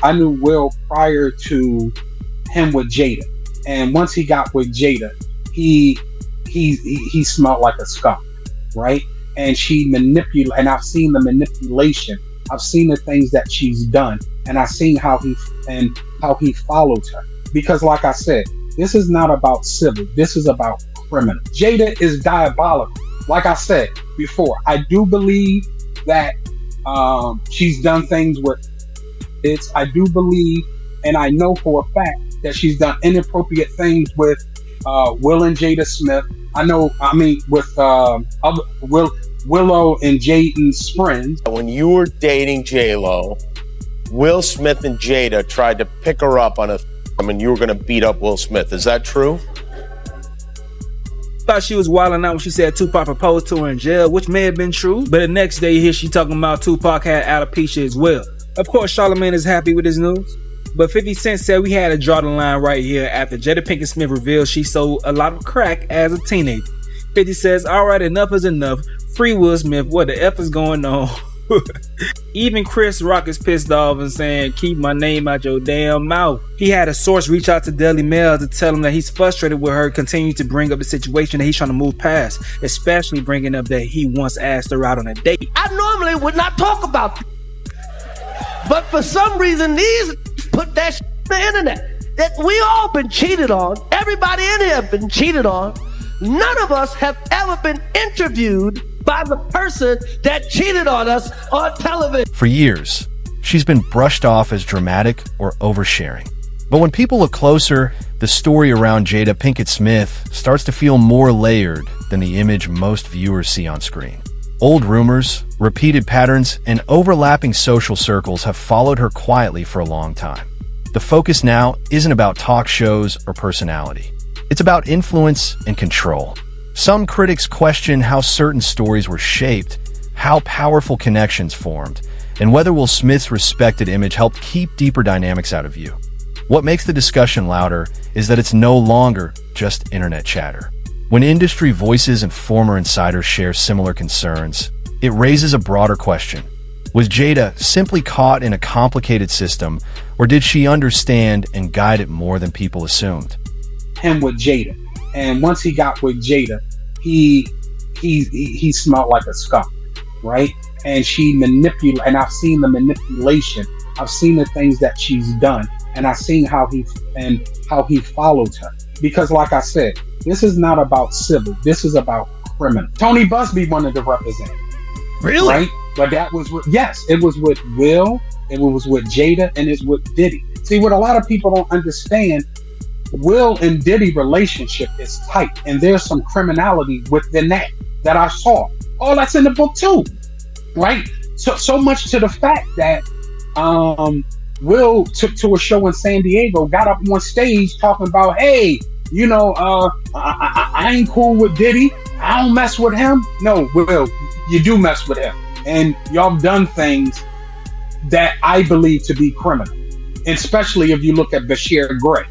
I knew Will prior to him with Jada, and once he got with Jada, he smelled like a skunk, right? And she manipulate, and I've seen the manipulation. I've seen the things that she's done, and I've seen how he followed her. Because, like I said, this is not about civil. This is about criminal. Jada is diabolical. Like I said before, I do believe that she's done things with it. I do believe, and I know for a fact that she's done inappropriate things with Will and Jada Smith. With Willow and Jaden's friends. When you were dating J-Lo, Will Smith and Jada tried to pick her up on and you were going to beat up Will Smith. Is that true? Thought she was wilding out when she said Tupac proposed to her in jail, which may have been true, but the next day here she talking about Tupac had alopecia as well. Of course, Charlamagne is happy with his news, but 50 Cent said we had to draw the line right here after Jada Pinkett Smith revealed she sold a lot of crack as a teenager. 50 says, alright, enough is enough. Free Will Smith, what the F is going on? Even Chris Rock is pissed off and saying, keep my name out your damn mouth. He had a source reach out to Daily Mail to tell him that he's frustrated with her continuing to bring up the situation that he's trying to move past, especially bringing up that he once asked her out on a date. I normally would not talk about this, but for some reason these put that shit on the internet. That we all been cheated on. Everybody in here have been cheated on. None of us have ever been interviewed by the person that cheated on us on television. For years, she's been brushed off as dramatic or oversharing. But when people look closer, the story around Jada Pinkett Smith starts to feel more layered than the image most viewers see on screen. Old rumors, repeated patterns, and overlapping social circles have followed her quietly for a long time. The focus now isn't about talk shows or personality. It's about influence and control. Some critics question how certain stories were shaped, how powerful connections formed, and whether Will Smith's respected image helped keep deeper dynamics out of view. What makes the discussion louder is that it's no longer just internet chatter. When industry voices and former insiders share similar concerns, it raises a broader question. Was Jada simply caught in a complicated system, or did she understand and guide it more than people assumed? Him with Jada, and once he got with Jada, he smelled like a skunk, right? And she manipulated, and I've seen the manipulation. I've seen the things that she's done, and I've seen how he followed her. Because, like I said, this is not about civil. This is about criminal. Tony Busby wanted to represent, Really? right? But that was yes, it was with Will, it was with Jada, and it's with Diddy. See, what a lot of people don't understand. Will and Diddy relationship is tight, and there's some criminality within that I saw. Oh, that's in the book too, right? So much to the fact that Will took to a show in San Diego, got up on stage talking about, hey, I ain't cool with Diddy. I don't mess with him. No, Will, you do mess with him, and y'all done things that I believe to be criminal, especially if you look at Bashir Gray.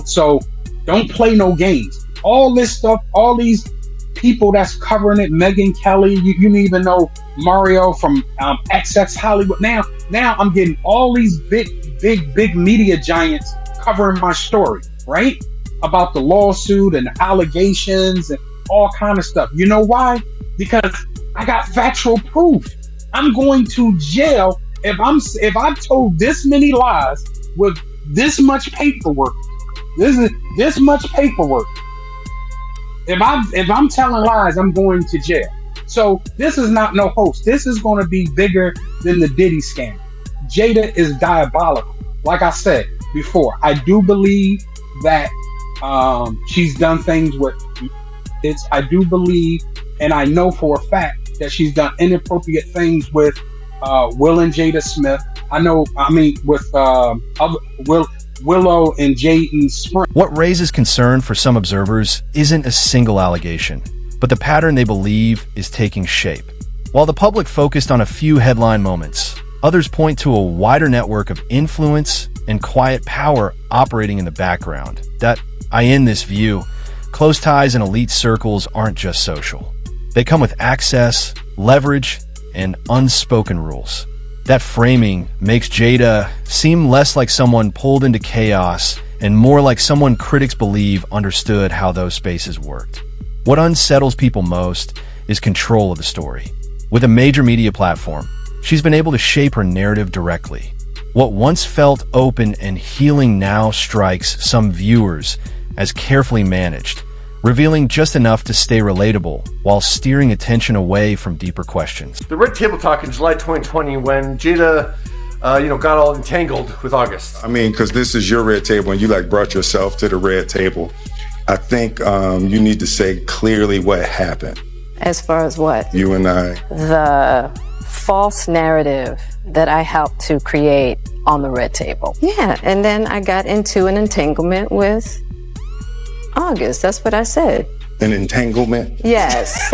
So don't play no games. All this stuff, all these people that's covering it, Megyn Kelly, you didn't even know Mario from XX Hollywood. Now I'm getting all these big media giants covering my story, right? About the lawsuit and the allegations and all kind of stuff. You know why? Because I got factual proof. I'm going to jail if I've told this many lies with this much paperwork. This much paperwork. If I'm telling lies, I'm going to jail. So this is not no hoax. This is going to be bigger than the Diddy scandal. Jada is diabolical. Like I said before, I do believe that she's done things with it. I do believe, and I know for a fact that she's done inappropriate things with Will and Jada Smith. With Willow and Jaden's friends. What raises concern for some observers isn't a single allegation, but the pattern they believe is taking shape. While the public focused on a few headline moments, others point to a wider network of influence and quiet power operating in the background. In this view, close ties in elite circles aren't just social. They come with access, leverage, and unspoken rules. That framing makes Jada seem less like someone pulled into chaos and more like someone critics believe understood how those spaces worked. What unsettles people most is control of the story. With a major media platform, she's been able to shape her narrative directly. What once felt open and healing now strikes some viewers as carefully managed, revealing just enough to stay relatable while steering attention away from deeper questions. The Red Table Talk in July 2020 when Jada, got all entangled with August. I mean, because this is your red table and you brought yourself to the red table. I think you need to say clearly what happened. As far as what? You and I. The false narrative that I helped to create on the red table. Yeah, and then I got into an entanglement with August. That's what I said. An entanglement? Yes.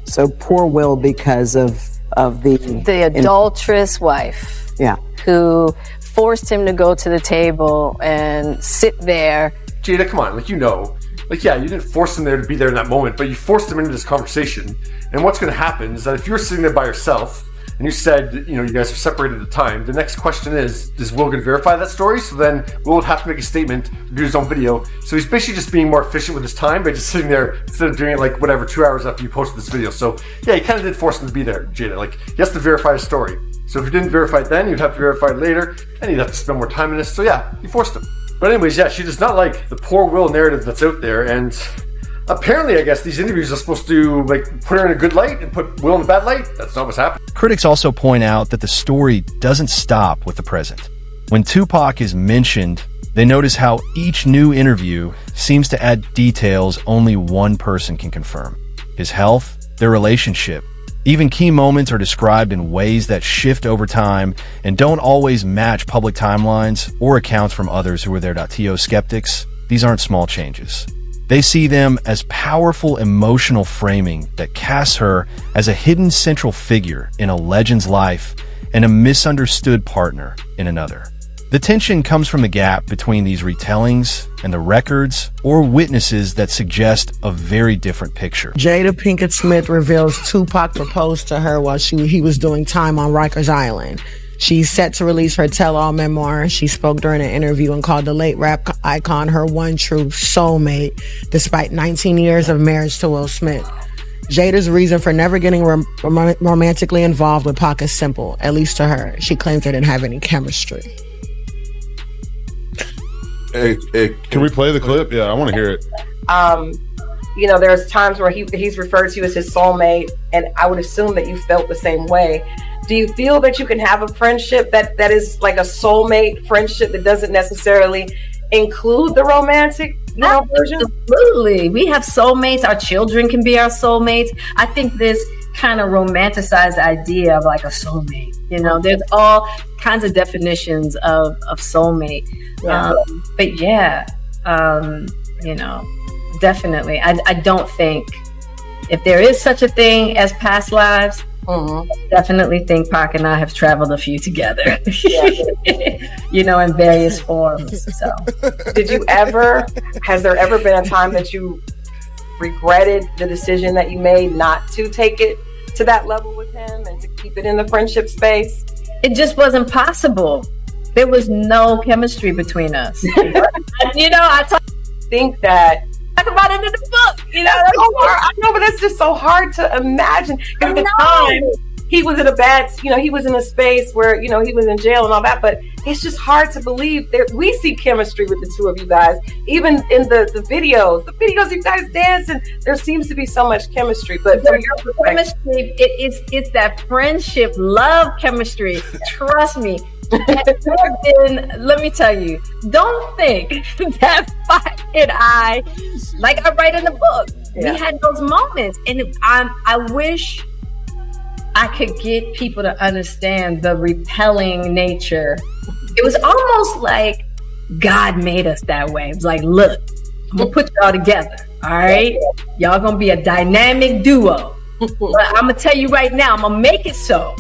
So poor Will because of the adulterous wife. Yeah. Who forced him to go to the table and sit there. Jada, come on, you didn't force him there to be there in that moment, but you forced him into this conversation. And what's going to happen is that if you're sitting there by yourself and you said, you guys are separated at the time, the next question is Will going to verify that story? So then Will would have to make a statement, do his own video. So he's basically just being more efficient with his time by just sitting there instead of doing it 2 hours after you posted this video. So yeah, he kind of did force him to be there, Jada. He has to verify his story. So if you didn't verify it then, you'd have to verify it later, and you'd have to spend more time in this. So yeah, you forced him. But anyways, yeah, she does not like the poor Will narrative that's out there, and apparently, I guess these interviews are supposed to put her in a good light and put Will in a bad light. That's not what's happening. Critics also point out that the story doesn't stop with the present. When Tupac is mentioned, they notice how each new interview seems to add details only one person can confirm. His health, their relationship. Even key moments are described in ways that shift over time and don't always match public timelines or accounts from others who were there. To skeptics, these aren't small changes. They see them as powerful emotional framing that casts her as a hidden central figure in a legend's life and a misunderstood partner in another. The tension comes from the gap between these retellings and the records or witnesses that suggest a very different picture. Jada Pinkett Smith reveals Tupac proposed to her while he was doing time on Rikers Island. She's set to release her tell-all memoir. She spoke during an interview and called the late rap icon her one true soulmate, despite 19 years of marriage to Will Smith. Jada's reason for never getting romantically involved with Pac is simple, at least to her. She claims they didn't have any chemistry. Hey, can we play the clip? Yeah, I want to hear it. There's times where he's referred to you as his soulmate, and I would assume that you felt the same way. Do you feel that you can have a friendship that is like a soulmate friendship that doesn't necessarily include the romantic version? Absolutely. We have soulmates. Our children can be our soulmates. I think this kind of romanticized idea of a soulmate. There's all kinds of definitions of soulmate. Yeah. But yeah, definitely. I don't think if there is such a thing as past lives, definitely think Pac and I have traveled a few together, in various forms. So, has there ever been a time that you regretted the decision that you made not to take it to that level with him and to keep it in the friendship space? It just wasn't possible. There was no chemistry between us. I think that talk about it in the book. That's so hard. I know, but that's just so hard to imagine. At the time, he was in he was in a space where, he was in jail and all that, but it's just hard to believe that we see chemistry with the two of you guys. Even in the videos you guys dance, and there seems to be so much chemistry. But from your perspective, chemistry, it's that friendship, love chemistry. Trust me. Let me tell you, don't think that Pac and I, like I write in the book, we had those moments, and I wish I could get people to understand the repelling nature. It was almost like God made us that way. It was like, look, I'm gonna put y'all together, all right? Y'all gonna be a dynamic duo. But I'm gonna tell you right now, I'm gonna make it so.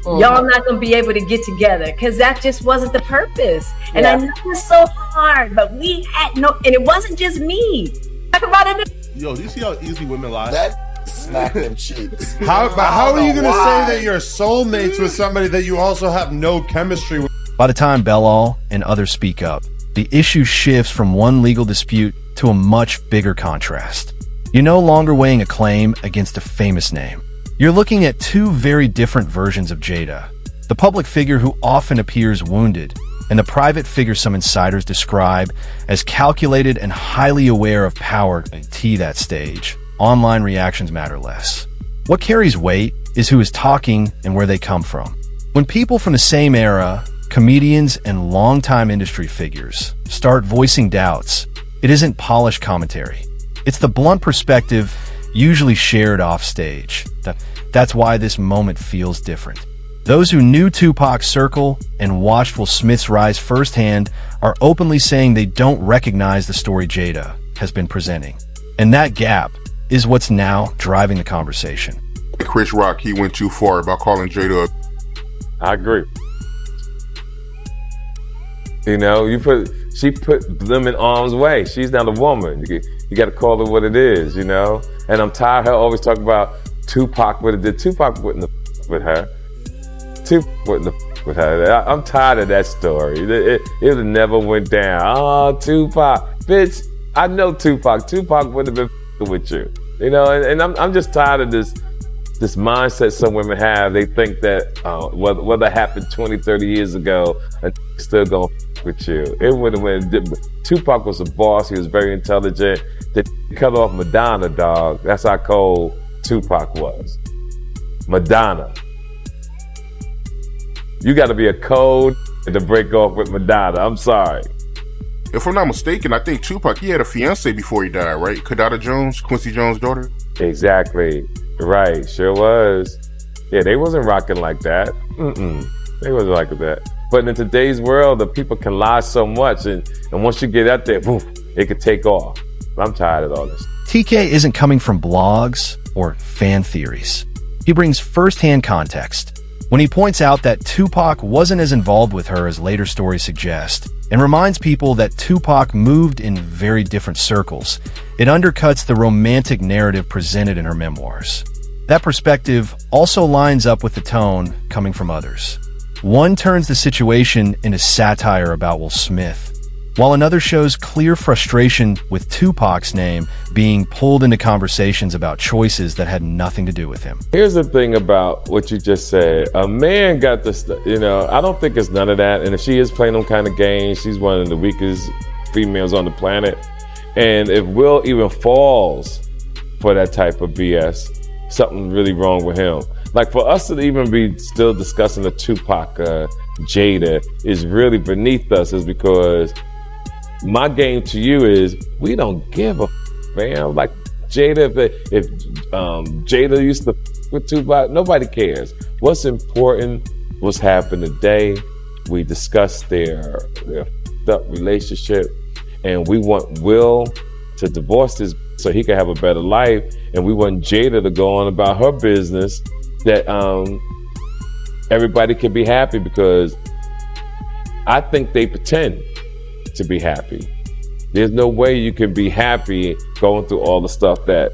Y'all not gonna be able to get together because that just wasn't the purpose. And I know it's so hard, but we had and it wasn't just me. Talk about it. Yo, do you see how easy women lie? That Smack them cheeks. How are you going to say that you're soulmates with somebody that you also have no chemistry with? By the time Bell and others speak up, the issue shifts from one legal dispute to a much bigger contrast. You're no longer weighing a claim against a famous name. You're looking at two very different versions of Jada. The public figure who often appears wounded, and the private figure some insiders describe as calculated and highly aware of power. To that stage, online reactions matter less. What carries weight is who is talking and where they come from. When people from the same era, comedians and longtime industry figures, start voicing doubts, it isn't polished commentary. It's the blunt perspective usually shared off stage. That's why this moment feels different. Those who knew Tupac's circle and watched Will Smith's rise firsthand are openly saying they don't recognize the story Jada has been presenting. And that gap is what's now driving the conversation. Chris Rock, he went too far about calling Jada a... I agree. You know, she put them in harm's way. She's not a woman. You got to call it what it is, you know? And I'm tired of her always talking about Tupac would have did. Tupac wouldn't have with her. Tupac wouldn't have with her. I'm tired of that story. It would have never went down. Oh, Tupac. Bitch, I know Tupac. Tupac wouldn't have been with you. You know, and I'm just tired of this mindset some women have. They think that whether it happened 20, 30 years ago, and still gonna with you. It would have went. Tupac was a boss. He was very intelligent. They cut off Madonna, dog. That's how cold Tupac was. Madonna. You got to be a cold to break off with Madonna. I'm sorry. If I'm not mistaken, I think Tupac, he had a fiance before he died, right? Kadada Jones, Quincy Jones' daughter? Exactly. Right. Sure was. Yeah, they wasn't rocking like that. They wasn't like that. But in today's world, the people can lie so much, and once you get out there, boom, it could take off. I'm tired of all this. TK isn't coming from blogs or fan theories. He brings firsthand context when he points out that Tupac wasn't as involved with her as later stories suggest, and reminds people that Tupac moved in very different circles. It undercuts the romantic narrative presented in her memoirs. That perspective also lines up with the tone coming from others. One turns the situation into satire about Will Smith, while another shows clear frustration with Tupac's name being pulled into conversations about choices that had nothing to do with him. Here's the thing about what you just said. A man got this, you know, I don't think it's none of that. And if she is playing them kind of games, she's one of the weakest females on the planet. And if Will even falls for that type of BS, something's really wrong with him. Like, for us to even be still discussing the Tupac Jada is really beneath us, is because my game to you is we don't give a man. Like Jada, if Jada used to with Tupac, nobody cares. What's important, what's happened today. We discussed their relationship, and we want Will to divorce this so he can have a better life, and we want Jada to go on about her business, that everybody can be happy, because I think they pretend to be happy. There's no way you can be happy going through all the stuff that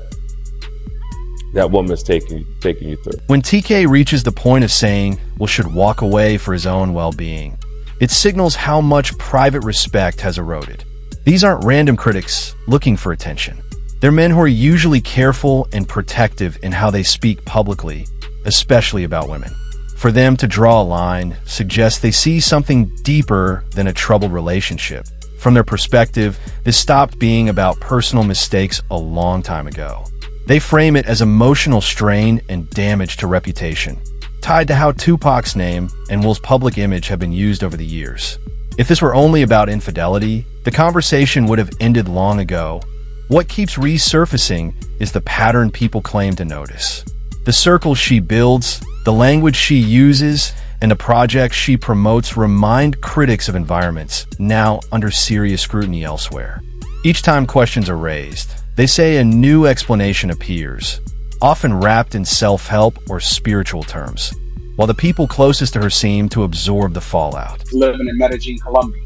woman's taking you through. When TK reaches the point of saying Will should walk away for his own well-being, it signals how much private respect has eroded. These aren't random critics looking for attention. They're men who are usually careful and protective in how they speak publicly, especially about women. For them to draw a line suggests they see something deeper than a troubled relationship. From their perspective, this stopped being about personal mistakes a long time ago. They frame it as emotional strain and damage to reputation, tied to how Tupac's name and Will's public image have been used over the years. If this were only about infidelity, the conversation would have ended long ago. What keeps resurfacing is the pattern people claim to notice. The circles she builds, the language she uses, and the projects she promotes remind critics of environments now under serious scrutiny elsewhere. Each time questions are raised, they say a new explanation appears, often wrapped in self-help or spiritual terms, while the people closest to her seem to absorb the fallout. Living in Medellin, Colombia.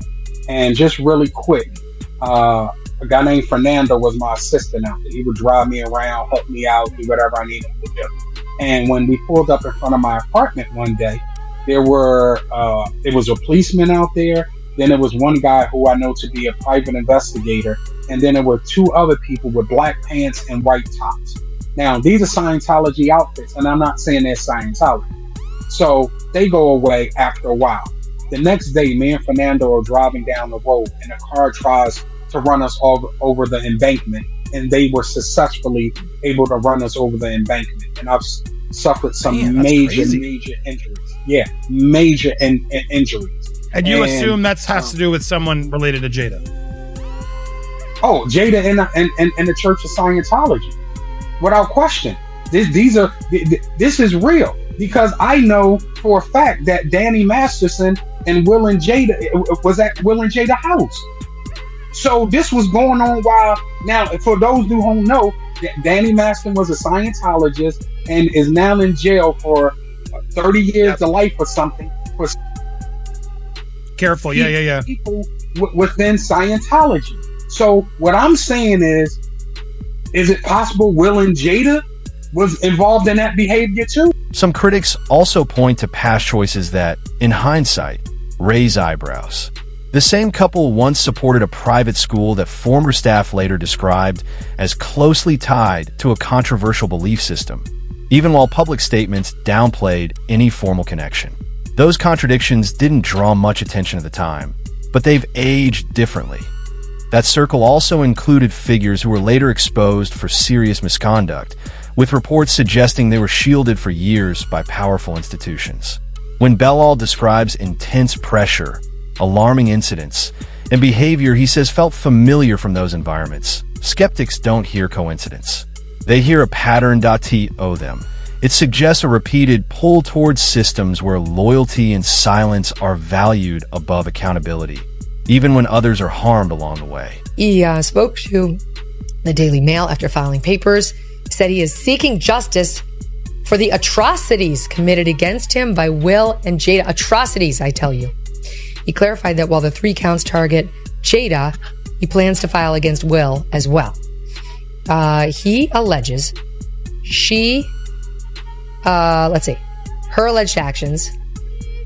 And just really quick, A guy named Fernando was my assistant out there. He would drive me around, help me out, do whatever I needed to do. And when we pulled up in front of my apartment one day, there was a policeman out there. Then there was one guy who I know to be a private investigator. And then there were two other people with black pants and white tops. Now, these are Scientology outfits, and I'm not saying they're Scientology. So they go away after a while. The next day, me and Fernando are driving down the road, and a car tries to run us over the embankment, and they were successfully able to run us over the embankment. And I've suffered some major injuries. Yeah, major injuries. And you assume that has to do with someone related to Jada? Oh, Jada and the Church of Scientology, without question. This is real, because I know for a fact that Danny Masterson and Will and Jada was at Will and Jada house. So this was going on while, now for those who don't know, Danny Masterson was a Scientologist and is now in jail for 30 years to life or something. For Careful, yeah. People within Scientology. So what I'm saying is it possible Will and Jada was involved in that behavior too? Some critics also point to past choices that, in hindsight, raise eyebrows. The same couple once supported a private school that former staff later described as closely tied to a controversial belief system, even while public statements downplayed any formal connection. Those contradictions didn't draw much attention at the time, but they've aged differently. That circle also included figures who were later exposed for serious misconduct, with reports suggesting they were shielded for years by powerful institutions. When Bellal describes intense pressure, alarming incidents, and behavior he says felt familiar from those environments, skeptics don't hear coincidence. They hear a pattern to owe them. It suggests a repeated pull towards systems where loyalty and silence are valued above accountability, even when others are harmed along the way. He spoke to the Daily Mail after filing papers, said he is seeking justice for the atrocities committed against him by Will and Jada. Atrocities, I tell you. He clarified that while the 3 counts target Jada, he plans to file against Will as well. He alleges her alleged actions,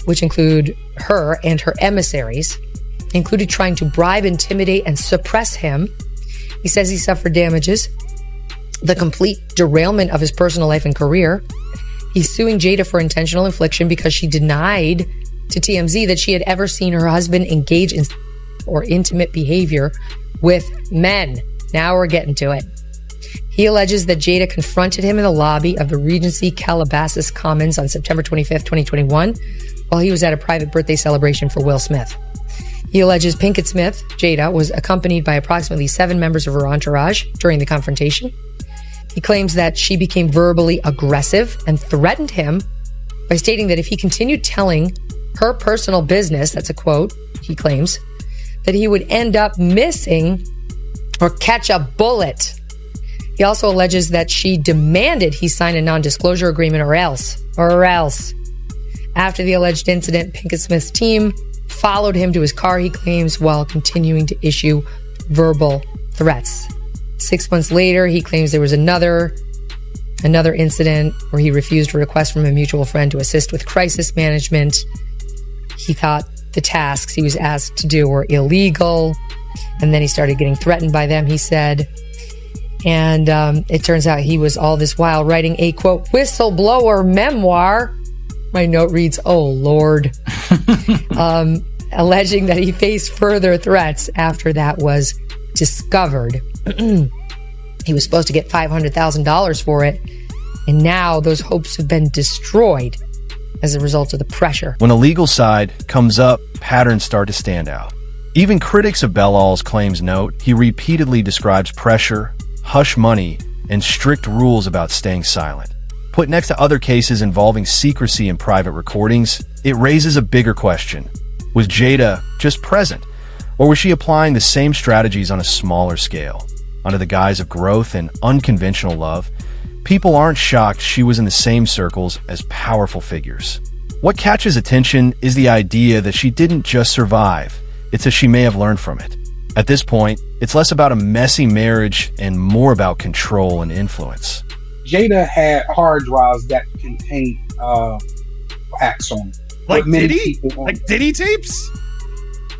which include her and her emissaries, included trying to bribe, intimidate, and suppress him. He says he suffered damages, the complete derailment of his personal life and career. He's suing Jada for intentional infliction because she denied to TMZ that she had ever seen her husband engage in or intimate behavior with men. Now we're getting to it. He alleges that Jada confronted him in the lobby of the Regency Calabasas Commons on September 25th, 2021, while he was at a private birthday celebration for Will Smith. He alleges Pinkett Smith, Jada, was accompanied by approximately 7 members of her entourage during the confrontation. He claims that she became verbally aggressive and threatened him by stating that if he continued telling her personal business, that's a quote, he claims, that he would end up missing or catch a bullet. He also alleges that she demanded he sign a non-disclosure agreement or else. After the alleged incident, Pinkett Smith's team followed him to his car, he claims, while continuing to issue verbal threats. 6 months later, he claims there was another incident where he refused a request from a mutual friend to assist with crisis management. He thought the tasks he was asked to do were illegal, and then he started getting threatened by them, he said. And it turns out he was all this while writing a, quote, whistleblower memoir. My note reads, oh, Lord. Alleging that he faced further threats after that was discovered. He was supposed to get $500,000 for it, and now those hopes have been destroyed as a result of the pressure. When the legal side comes up, patterns start to stand out. Even critics of Bellal's claims note he repeatedly describes pressure, hush money, and strict rules about staying silent. Put next to other cases involving secrecy and private recordings, it raises a bigger question. Was Jada just present, or was she applying the same strategies on a smaller scale? Under the guise of growth and unconventional love, people aren't shocked she was in the same circles as powerful figures. What catches attention is the idea that she didn't just survive, it's that she may have learned from it. At this point, It's less about a messy marriage and more about control and influence. Jada had hard drives that contained hacks on it. Like With many Diddy? people on Like it. Diddy tapes?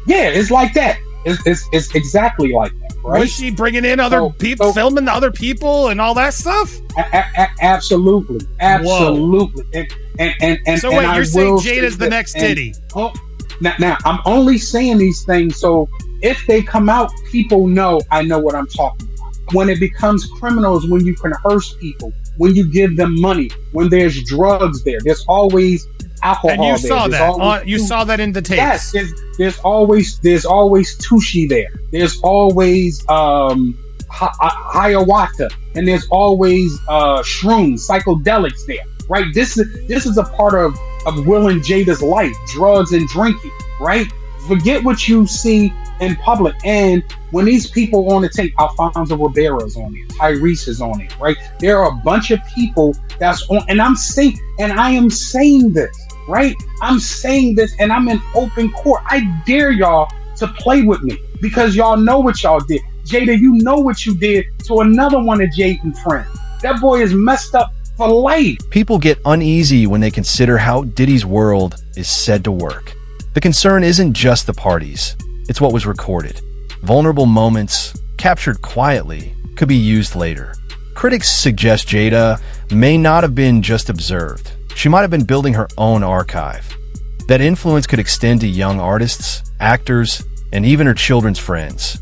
Yeah, it's like that. It's exactly like that, right? Was she bringing in other people, filming the other people and all that stuff? Absolutely. And So and wait, I you're saying will Jada's say the that- next and- Diddy? Oh, now I'm only saying these things so if they come out, people know I know what I'm talking about. When it becomes criminal is when you coerce people, when you give them money, when there's drugs there. There's always alcohol And you there. saw There's that. always You saw that in the tapes. Yes, there's always Tushi there. There's always ayahuasca, and there's always shrooms, psychedelics there. Right? This is a part of Will and Jada's life, drugs and drinking. Right? Forget what you see in public. And when these people on the tape, Alfonso Rivera's on it, Tyrese is on it. Right? There are a bunch of people that's on, and I am saying this. Right? I'm saying this and I'm in open court. I dare y'all to play with me because y'all know what y'all did. Jada, you know what you did to another one of Jaden's friends. That boy is messed up for life. People get uneasy when they consider how Diddy's world is said to work. The concern isn't just the parties, it's what was recorded. Vulnerable moments, captured quietly, could be used later. Critics suggest Jada may not have been just observed. She might have been building her own archive. That influence could extend to young artists, actors, and even her children's friends.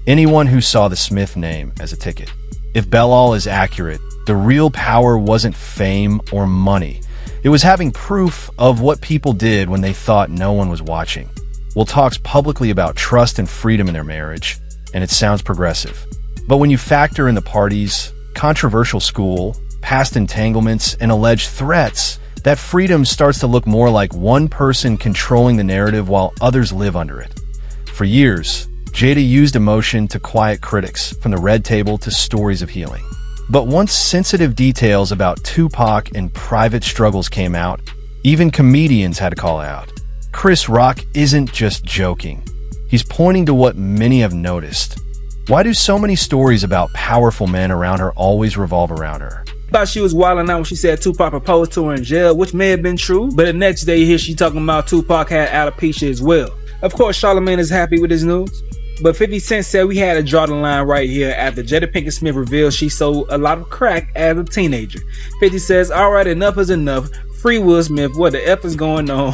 Anyone who saw the Smith name as a ticket. If Bellal is accurate, the real power wasn't fame or money. It was having proof of what people did when they thought no one was watching. Will talks publicly about trust and freedom in their marriage, and it sounds progressive. But when you factor in the parties, controversial school, past entanglements, and alleged threats, that freedom starts to look more like one person controlling the narrative while others live under it. For years, Jada used emotion to quiet critics, from the Red Table to Stories of Healing. But once sensitive details about Tupac and private struggles came out, even comedians had to call out. Chris Rock isn't just joking. He's pointing to what many have noticed. Why do so many stories about powerful men around her always revolve around her? Thought she was wilding out when she said Tupac proposed to her in jail, which may have been true, but the next day here she talking about Tupac had alopecia as well. Of course, Charlamagne is happy with his news, but 50 Cent said we had to draw the line right here after Jada Pinkett Smith revealed she sold a lot of crack as a teenager. 50 says, alright, enough is enough. Free Will Smith, what the F is going on?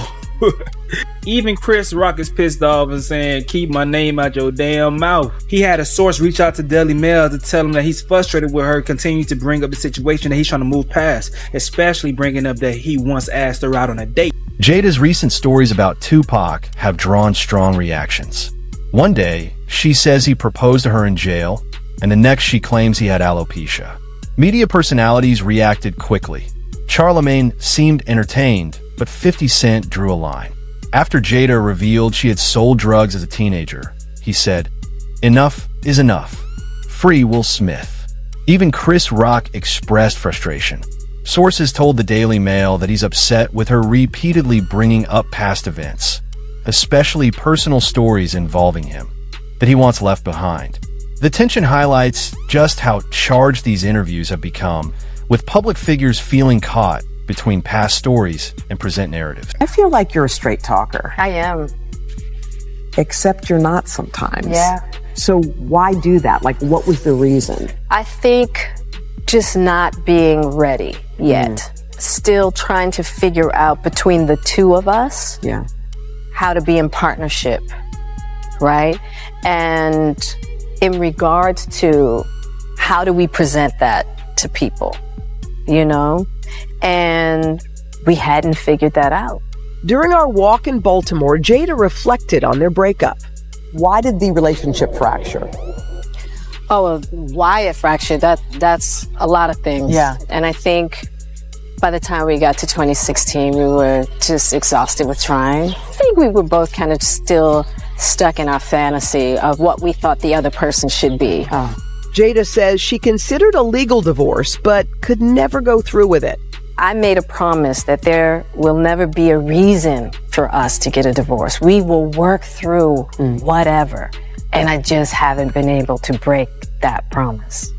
Even Chris Rock is pissed off and saying, keep my name out your damn mouth. He had a source reach out to Daily Mail to tell him that he's frustrated with her continuing to bring up the situation that he's trying to move past, especially bringing up that he once asked her out on a date. Jada's recent stories about Tupac have drawn strong reactions. One day, she says he proposed to her in jail, and the next she claims he had alopecia. Media personalities reacted quickly. Charlamagne seemed entertained, but 50 Cent drew a line. After Jada revealed she had sold drugs as a teenager, he said, enough is enough. Free Will Smith. Even Chris Rock expressed frustration. Sources told the Daily Mail that he's upset with her repeatedly bringing up past events, especially personal stories involving him, that he wants left behind. The tension highlights just how charged these interviews have become, with public figures feeling caught between past stories and present narratives. I feel like you're a straight talker. I am. Except you're not sometimes. Yeah. So why do that? Like, what was the reason? I think just not being ready yet. Still trying to figure out between the two of us how to be in partnership, right? And in regards to how do we present that to people, you know? And we hadn't figured that out. During our walk in Baltimore, Jada reflected on their breakup. Why did the relationship fracture? Oh, why it fractured? That's a lot of things. Yeah. And I think by the time we got to 2016, we were just exhausted with trying. I think we were both kind of still stuck in our fantasy of what we thought the other person should be. Jada says she considered a legal divorce, but could never go through with it. I made a promise that there will never be a reason for us to get a divorce. We will work through whatever. And I just haven't been able to break that promise.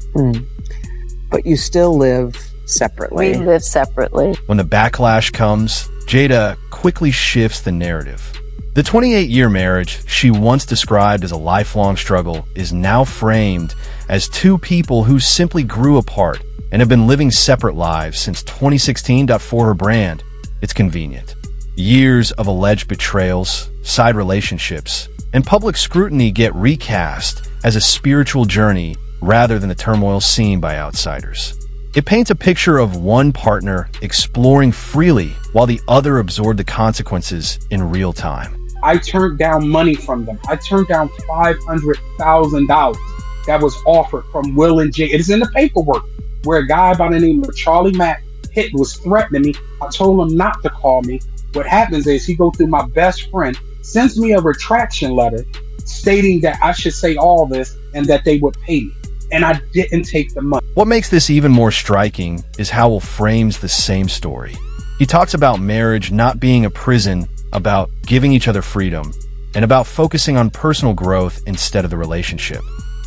But you still live separately. We live separately. When the backlash comes, Jada quickly shifts the narrative. The 28-year marriage she once described as a lifelong struggle is now framed as two people who simply grew apart and have been living separate lives since 2016. For her brand, it's convenient. Years of alleged betrayals, side relationships, and public scrutiny get recast as a spiritual journey rather than the turmoil seen by outsiders. It paints a picture of one partner exploring freely while the other absorbed the consequences in real time. I turned down money from them. I turned down $500,000 that was offered from Will and Jay. It is in the paperwork where a guy by the name of Charlie Mack was threatening me. I told him not to call me. What happens is he goes through my best friend, sends me a retraction letter stating that I should say all this and that they would pay me. And I didn't take the money. What makes this even more striking is how Will frames the same story. He talks about marriage not being a prison, about giving each other freedom, and about focusing on personal growth instead of the relationship.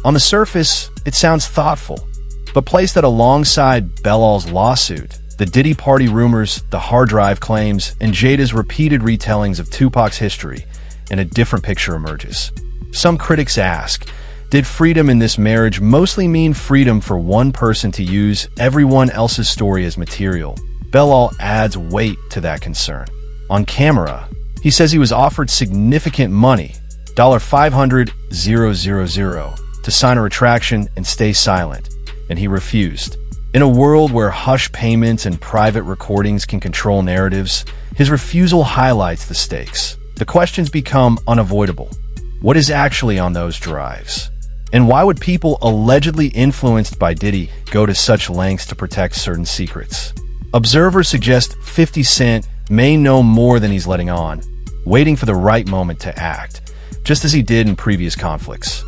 On the surface, it sounds thoughtful, but placed that alongside Belal's lawsuit, the Diddy party rumors, the hard drive claims, and Jada's repeated retellings of Tupac's history, and a different picture emerges. Some critics ask, did freedom in this marriage mostly mean freedom for one person to use everyone else's story as material? Belal adds weight to that concern. On camera, he says he was offered significant money, $500,000, to sign a retraction and stay silent, and he refused. In a world where hush payments and private recordings can control narratives, his refusal highlights the stakes. The questions become unavoidable. What is actually on those drives? And why would people allegedly influenced by Diddy go to such lengths to protect certain secrets? Observers suggest 50 Cent may know more than he's letting on, waiting for the right moment to act, just as he did in previous conflicts.